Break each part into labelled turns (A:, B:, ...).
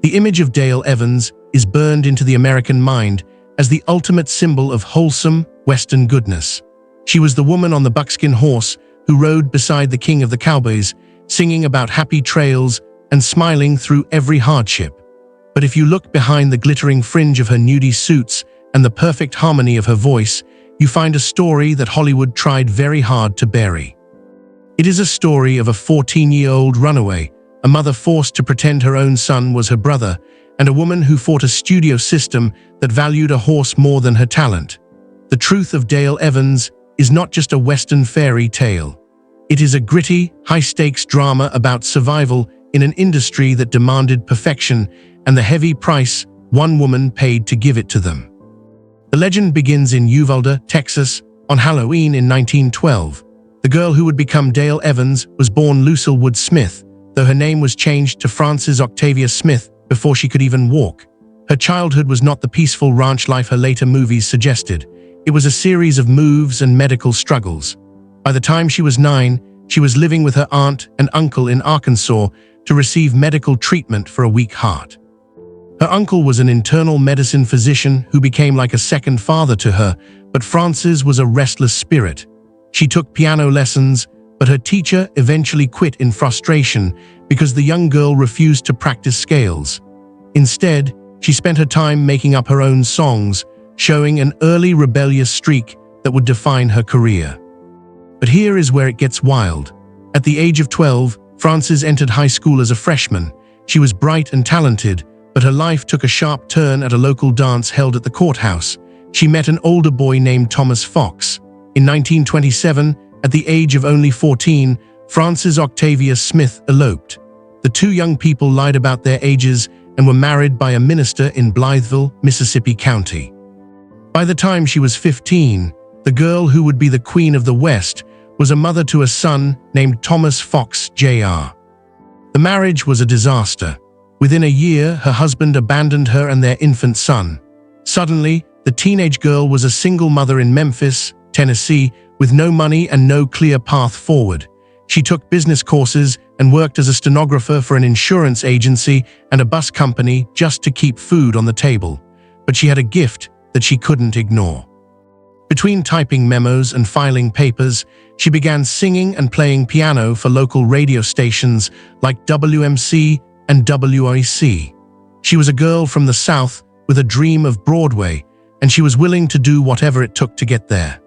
A: The image of Dale Evans is burned into the American mind as the ultimate symbol of wholesome Western goodness. She was the woman on the buckskin horse who rode beside the king of the cowboys, singing about happy trails and smiling through every hardship. But if you look behind the glittering fringe of her nudie suits and the perfect harmony of her voice, you find a story that Hollywood tried very hard to bury. It is a story of a 14-year-old runaway, a mother forced to pretend her own son was her brother, and a woman who fought a studio system that valued a horse more than her talent. The truth of Dale Evans is not just a Western fairy tale. It is a gritty, high-stakes drama about survival in an industry that demanded perfection and the heavy price one woman paid to give it to them. The legend begins in Uvalde, Texas, on Halloween in 1912. The girl who would become Dale Evans was born Lucille Wood Smith, though her name was changed to Frances Octavia Smith before she could even walk. Her childhood was not the peaceful ranch life her later movies suggested. It was a series of moves and medical struggles. By the time she was 9, she was living with her aunt and uncle in Arkansas to receive medical treatment for a weak heart. Her uncle was an internal medicine physician who became like a second father to her, but Frances was a restless spirit. She took piano lessons, but her teacher eventually quit in frustration because the young girl refused to practice scales. Instead, she spent her time making up her own songs, showing an early rebellious streak that would define her career. But here is where it gets wild. At the age of 12, Frances entered high school as a freshman. She was bright and talented, but her life took a sharp turn at a local dance held at the courthouse. She met an older boy named Thomas Fox. In 1927, at the age of only 14, Frances Octavia Smith eloped. The two young people lied about their ages and were married by a minister in Blytheville, Mississippi County. By the time she was 15, the girl who would be the Queen of the West was a mother to a son named Thomas Fox Jr. The marriage was a disaster. Within a year, her husband abandoned her and their infant son. Suddenly, the teenage girl was a single mother in Memphis, Tennessee, with no money and no clear path forward. She took business courses and worked as a stenographer for an insurance agency and a bus company just to keep food on the table. But she had a gift that she couldn't ignore. Between typing memos and filing papers, she began singing and playing piano for local radio stations like WMC and WIC. She was a girl from the South with a dream of Broadway, and she was willing to do whatever it took to get there.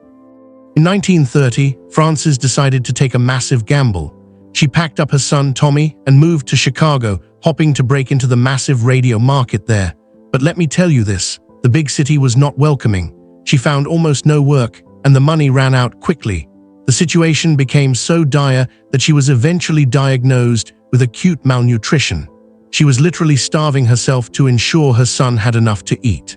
A: In 1930, Frances decided to take a massive gamble. She packed up her son Tommy and moved to Chicago, hoping to break into the massive radio market there. But let me tell you this, the big city was not welcoming. She found almost no work, and the money ran out quickly. The situation became so dire that she was eventually diagnosed with acute malnutrition. She was literally starving herself to ensure her son had enough to eat.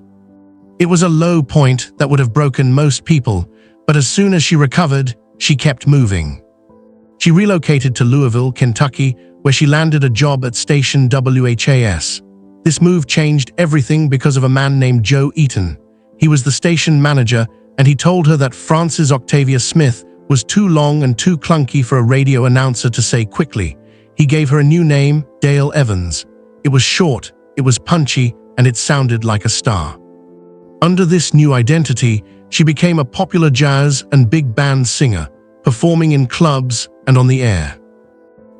A: It was a low point that would have broken most people, but as soon as she recovered, she kept moving. She relocated to Louisville, Kentucky, where she landed a job at station WHAS. This move changed everything because of a man named Joe Eaton. He was the station manager, and he told her that Frances Octavia Smith was too long and too clunky for a radio announcer to say quickly. He gave her a new name, Dale Evans. It was short, it was punchy, and it sounded like a star. Under this new identity, she became a popular jazz and big band singer, performing in clubs and on the air.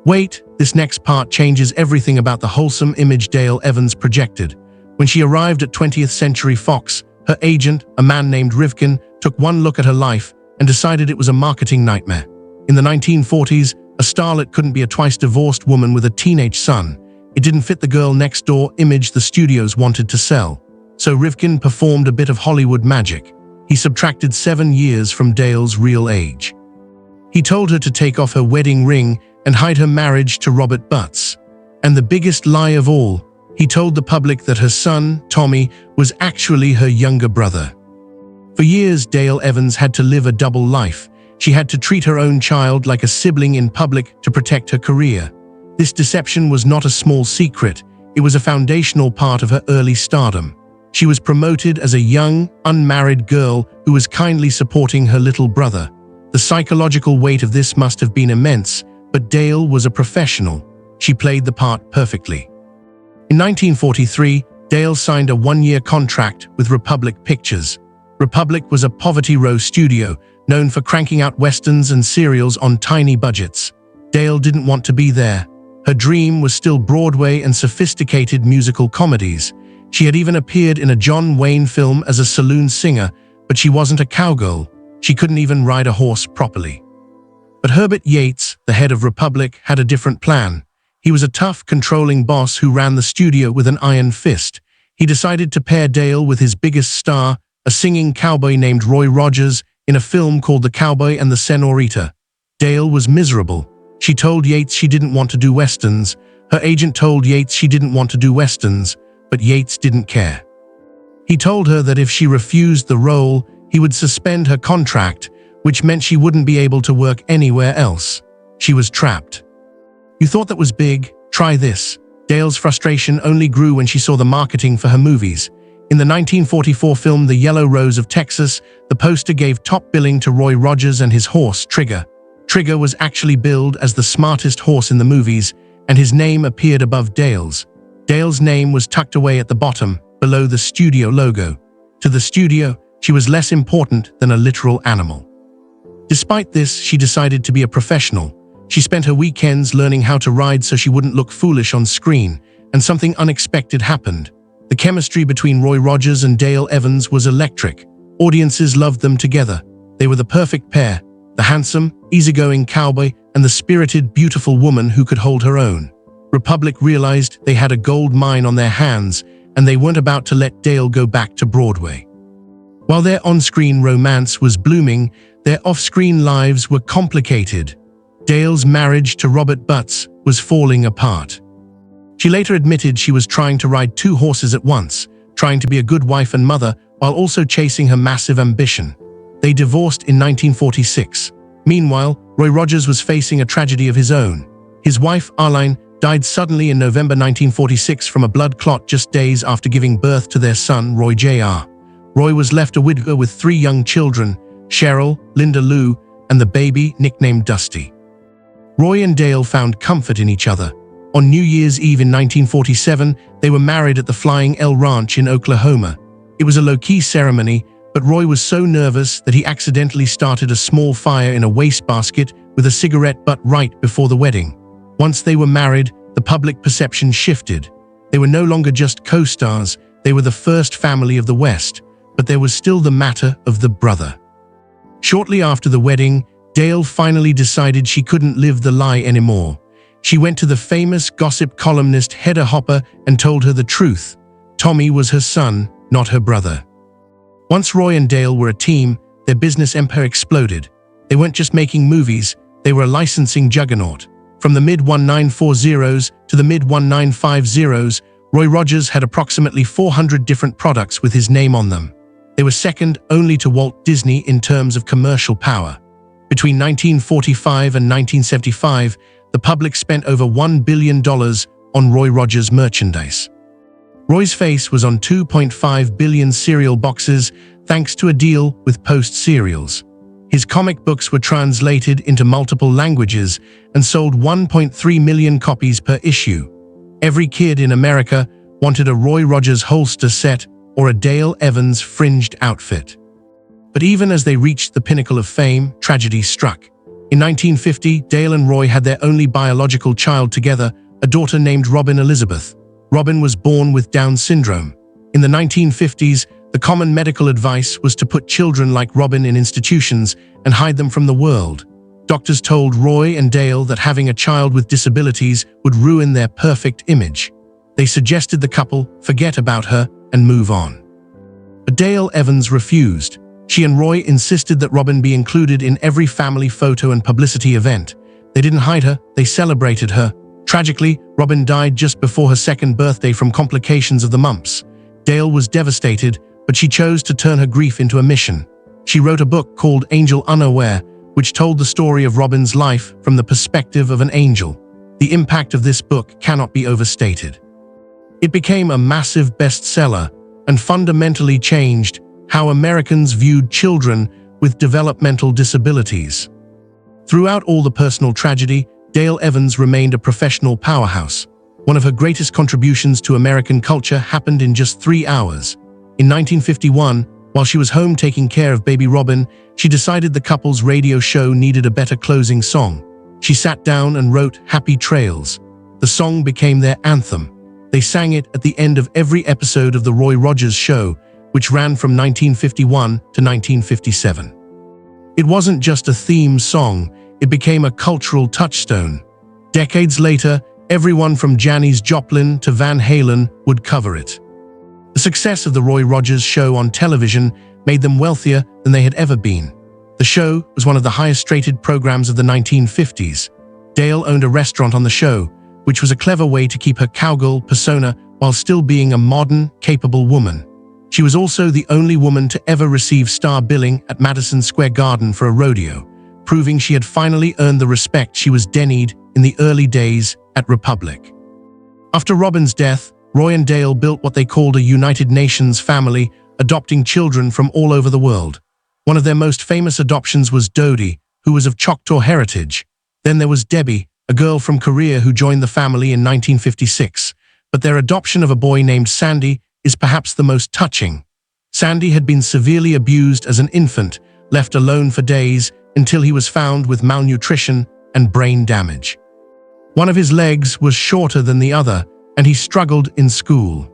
A: Wait, this next part changes everything about the wholesome image Dale Evans projected. When she arrived at 20th Century Fox, her agent, a man named Rivkin, took one look at her life and decided it was a marketing nightmare. In the 1940s, a starlet couldn't be a twice-divorced woman with a teenage son. It didn't fit the girl next door image the studios wanted to sell. So Rivkin performed a bit of Hollywood magic. He subtracted 7 years from Dale's real age. He told her to take off her wedding ring and hide her marriage to Robert Butts. And the biggest lie of all, he told the public that her son, Tommy, was actually her younger brother. For years, Dale Evans had to live a double life. She had to treat her own child like a sibling in public to protect her career. This deception was not a small secret. It was a foundational part of her early stardom. She was promoted as a young, unmarried girl who was kindly supporting her little brother. The psychological weight of this must have been immense, but Dale was a professional. She played the part perfectly. In 1943, Dale signed a one-year contract with Republic Pictures. Republic was a Poverty Row studio known for cranking out westerns and serials on tiny budgets. Dale didn't want to be there. Her dream was still Broadway and sophisticated musical comedies. She had even appeared in a John Wayne film as a saloon singer, but she wasn't a cowgirl. She couldn't even ride a horse properly. But Herbert Yates, the head of Republic, had a different plan. He was a tough, controlling boss who ran the studio with an iron fist. He decided to pair Dale with his biggest star, a singing cowboy named Roy Rogers, in a film called The Cowboy and the Senorita. Dale was miserable. She told Yates she didn't want to do westerns. Her agent told Yates she didn't want to do westerns, but Yates didn't care. He told her that if she refused the role, he would suspend her contract, which meant she wouldn't be able to work anywhere else. She was trapped. "You thought that was big? Try this." Dale's frustration only grew when she saw the marketing for her movies. In the 1944 film The Yellow Rose of Texas, the poster gave top billing to Roy Rogers and his horse, Trigger. Trigger was actually billed as the smartest horse in the movies, and his name appeared above Dale's. Dale's name was tucked away at the bottom, below the studio logo. To the studio, she was less important than a literal animal. Despite this, she decided to be a professional. She spent her weekends learning how to ride so she wouldn't look foolish on screen, and something unexpected happened. The chemistry between Roy Rogers and Dale Evans was electric. Audiences loved them together. They were the perfect pair, the handsome, easygoing cowboy and the spirited, beautiful woman who could hold her own. Republic realized they had a gold mine on their hands, and they weren't about to let Dale go back to Broadway. While their on-screen romance was blooming, their off-screen lives were complicated. Dale's marriage to Robert Butts was falling apart. She later admitted she was trying to ride two horses at once, trying to be a good wife and mother while also chasing her massive ambition. They divorced in 1946. Meanwhile, Roy Rogers was facing a tragedy of his own. His wife, Arline, died suddenly in November 1946 from a blood clot just days after giving birth to their son, Roy Jr. Roy was left a widower with 3 young children, Cheryl, Linda Lou, and the baby nicknamed Dusty. Roy and Dale found comfort in each other. On New Year's Eve in 1947, they were married at the Flying L Ranch in Oklahoma. It was a low-key ceremony, but Roy was so nervous that he accidentally started a small fire in a wastebasket with a cigarette butt right before the wedding. Once they were married, the public perception shifted. They were no longer just co-stars, they were the first family of the West, but there was still the matter of the brother. Shortly after the wedding, Dale finally decided she couldn't live the lie anymore. She went to the famous gossip columnist Hedda Hopper and told her the truth. Tommy was her son, not her brother. Once Roy and Dale were a team, their business empire exploded. They weren't just making movies, they were a licensing juggernaut. From the mid-1940s to the mid-1950s, Roy Rogers had approximately 400 different products with his name on them. They were second only to Walt Disney in terms of commercial power. Between 1945 and 1975, the public spent over $1 billion on Roy Rogers merchandise. Roy's face was on 2.5 billion cereal boxes thanks to a deal with Post Cereals. His comic books were translated into multiple languages and sold 1.3 million copies per issue. Every kid in America wanted a Roy Rogers holster set or a Dale Evans fringed outfit. But even as they reached the pinnacle of fame, tragedy struck. In 1950, Dale and Roy had their only biological child together, a daughter named Robin Elizabeth. Robin was born with Down syndrome. In the 1950s, the common medical advice was to put children like Robin in institutions and hide them from the world. Doctors told Roy and Dale that having a child with disabilities would ruin their perfect image. They suggested the couple forget about her and move on. But Dale Evans refused. She and Roy insisted that Robin be included in every family photo and publicity event. They didn't hide her, they celebrated her. Tragically, Robin died just before her 2nd birthday from complications of the mumps. Dale was devastated, but she chose to turn her grief into a mission. She wrote a book called Angel Unaware, which told the story of Robin's life from the perspective of an angel. The impact of this book cannot be overstated. It became a massive bestseller and fundamentally changed how Americans viewed children with developmental disabilities. Throughout all the personal tragedy, Dale Evans remained a professional powerhouse. One of her greatest contributions to American culture happened in just 3 hours. In 1951, while she was home taking care of baby Robin, she decided the couple's radio show needed a better closing song. She sat down and wrote Happy Trails. The song became their anthem. They sang it at the end of every episode of The Roy Rogers Show, which ran from 1951 to 1957. It wasn't just a theme song, it became a cultural touchstone. Decades later, everyone from Janis Joplin to Van Halen would cover it. The success of The Roy Rogers Show on television made them wealthier than they had ever been. The show was one of the highest-rated programs of the 1950s. Dale owned a restaurant on the show, which was a clever way to keep her cowgirl persona while still being a modern, capable woman. She was also the only woman to ever receive star billing at Madison Square Garden for a rodeo, proving she had finally earned the respect she was denied in the early days at Republic. After Robin's death, Roy and Dale built what they called a United Nations family, adopting children from all over the world. One of their most famous adoptions was Dodie, who was of Choctaw heritage. Then there was Debbie, a girl from Korea who joined the family in 1956. But their adoption of a boy named Sandy is perhaps the most touching. Sandy had been severely abused as an infant, left alone for days until he was found with malnutrition and brain damage. One of his legs was shorter than the other, and he struggled in school.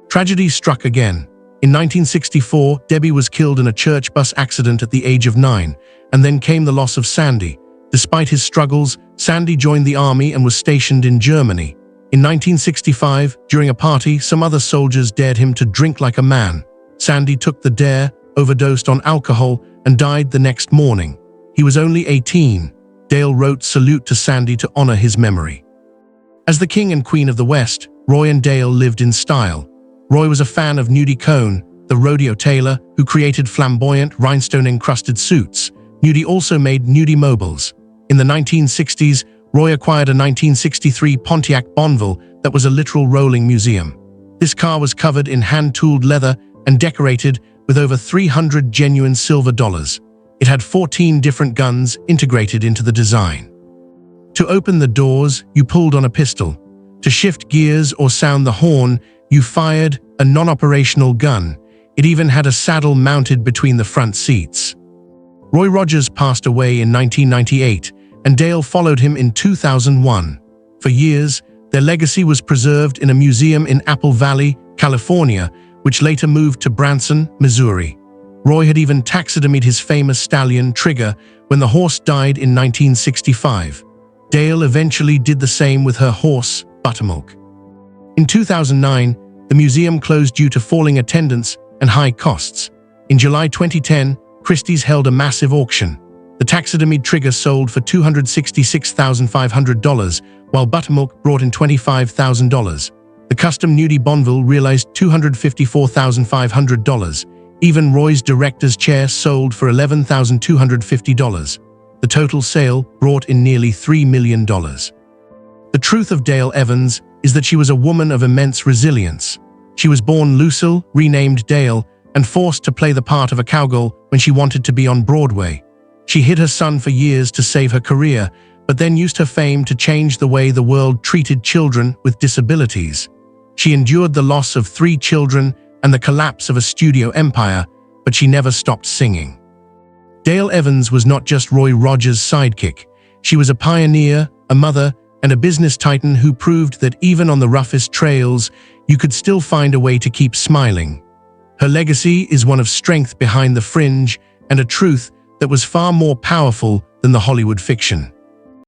A: Tragedy struck again. In 1964, Debbie was killed in a church bus accident at the age of 9, and then came the loss of Sandy. Despite his struggles, Sandy joined the army and was stationed in Germany. In 1965, during a party, some other soldiers dared him to drink like a man. Sandy took the dare, overdosed on alcohol, and died the next morning. He was only 18. Dale wrote Salute to Sandy to honor his memory. As the king and queen of the West, Roy and Dale lived in style. Roy was a fan of Nudie Cohn, the rodeo tailor who created flamboyant, rhinestone-encrusted suits. Nudie also made Nudie mobiles. In the 1960s, Roy acquired a 1963 Pontiac Bonneville that was a literal rolling museum. This car was covered in hand-tooled leather and decorated with over 300 genuine silver dollars. It had 14 different guns integrated into the design. To open the doors, you pulled on a pistol. To shift gears or sound the horn, you fired a non-operational gun. It even had a saddle mounted between the front seats. Roy Rogers passed away in 1998, and Dale followed him in 2001. For years, their legacy was preserved in a museum in Apple Valley, California, which later moved to Branson, Missouri. Roy had even taxidermied his famous stallion, Trigger, when the horse died in 1965. Dale eventually did the same with her horse, Buttermilk. In 2009, the museum closed due to falling attendance and high costs. In July 2010, Christie's held a massive auction. The taxidermied Trigger sold for $266,500, while Buttermilk brought in $25,000. The custom Nudie Bonneville realized $254,500. Even Roy's director's chair sold for $11,250. The total sale brought in nearly $3 million. The truth of Dale Evans is that she was a woman of immense resilience. She was born Lucille, renamed Dale, and forced to play the part of a cowgirl when she wanted to be on Broadway. She hid her son for years to save her career, but then used her fame to change the way the world treated children with disabilities. She endured the loss of 3 children and the collapse of a studio empire, but she never stopped singing. Dale Evans was not just Roy Rogers' sidekick. She was a pioneer, a mother, and a business titan who proved that even on the roughest trails, you could still find a way to keep smiling. Her legacy is one of strength behind the fringe and a truth that was far more powerful than the Hollywood fiction.